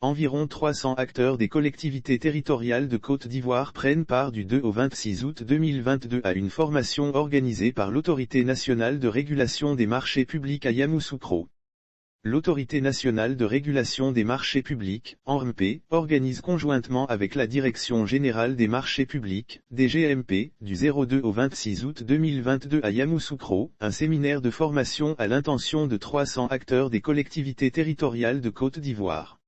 environ 300 acteurs des collectivités territoriales de Côte d'Ivoire prennent part du 2 au 26 août 2022 à une formation organisée par l'Autorité nationale de régulation des marchés publics à Yamoussoukro. L'Autorité nationale de régulation des marchés publics, ANRMP, organise conjointement avec la Direction générale des marchés publics, DGMP, du 02 au 26 août 2022 à Yamoussoukro, un séminaire de formation à l'intention de 300 acteurs des collectivités territoriales de Côte d'Ivoire.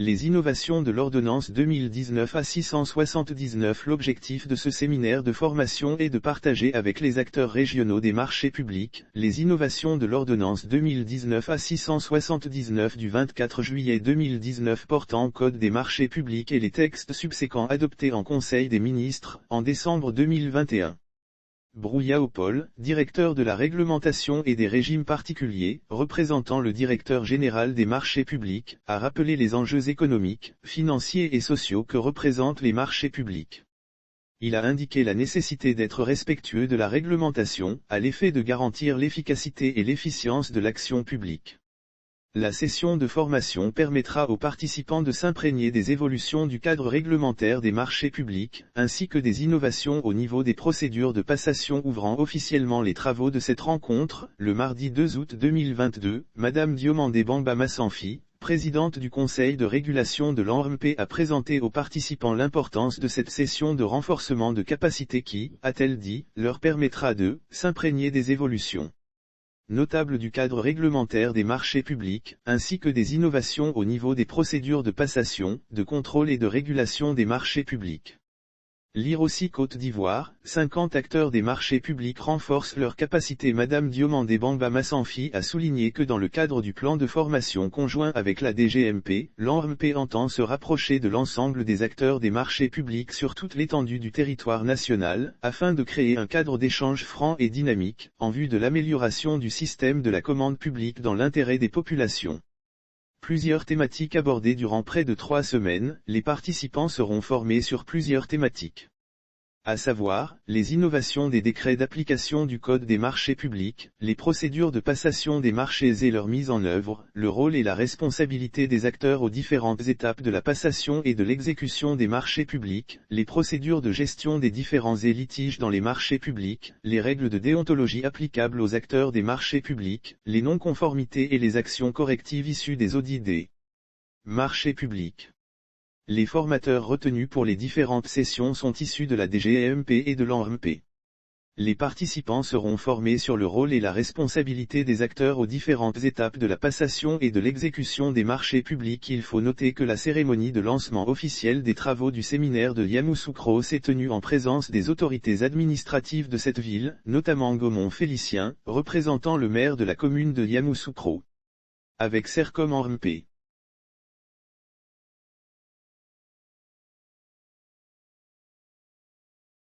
Les innovations de l'ordonnance 2019-679. L'objectif de ce séminaire de formation est de partager avec les acteurs régionaux des marchés publics, les innovations de l'ordonnance 2019-679 du 24 juillet 2019 portant Code des marchés publics et les textes subséquents adoptés en Conseil des ministres, en décembre 2021. Brouillao Paul, directeur de la réglementation et des régimes particuliers, représentant le directeur général des marchés publics, a rappelé les enjeux économiques, financiers et sociaux que représentent les marchés publics. Il a indiqué la nécessité d'être respectueux de la réglementation, à l'effet de garantir l'efficacité et l'efficience de l'action publique. La session de formation permettra aux participants de s'imprégner des évolutions du cadre réglementaire des marchés publics, ainsi que des innovations au niveau des procédures de passation. Ouvrant officiellement les travaux de cette rencontre, le mardi 2 août 2022, Madame Diomandé Bamba Massanfi, présidente du Conseil de régulation de l'ANRMP, a présenté aux participants l'importance de cette session de renforcement de capacité qui, a-t-elle dit, leur permettra de s'imprégner des évolutions notables du cadre réglementaire des marchés publics, ainsi que des innovations au niveau des procédures de passation, de contrôle et de régulation des marchés publics. Lire aussi Côte d'Ivoire, 50 acteurs des marchés publics renforcent leur capacité. Madame Diomandé Bamba Massanfi a souligné que dans le cadre du plan de formation conjoint avec la DGMP, l'ANRMP entend se rapprocher de l'ensemble des acteurs des marchés publics sur toute l'étendue du territoire national, afin de créer un cadre d'échange franc et dynamique, en vue de l'amélioration du système de la commande publique dans l'intérêt des populations. Plusieurs thématiques abordées durant près de 3 semaines, les participants seront formés sur plusieurs thématiques. À savoir, les innovations des décrets d'application du Code des marchés publics, les procédures de passation des marchés et leur mise en œuvre, le rôle et la responsabilité des acteurs aux différentes étapes de la passation et de l'exécution des marchés publics, les procédures de gestion des différents litiges dans les marchés publics, les règles de déontologie applicables aux acteurs des marchés publics, les non-conformités et les actions correctives issues des audits des marchés publics. Les formateurs retenus pour les différentes sessions sont issus de la DGMP et de l'ANRMP. Les participants seront formés sur le rôle et la responsabilité des acteurs aux différentes étapes de la passation et de l'exécution des marchés publics. Il faut noter que la cérémonie de lancement officiel des travaux du séminaire de Yamoussoukro s'est tenue en présence des autorités administratives de cette ville, notamment Gaumont Félicien, représentant le maire de la commune de Yamoussoukro. Avec Sercom ANRMP.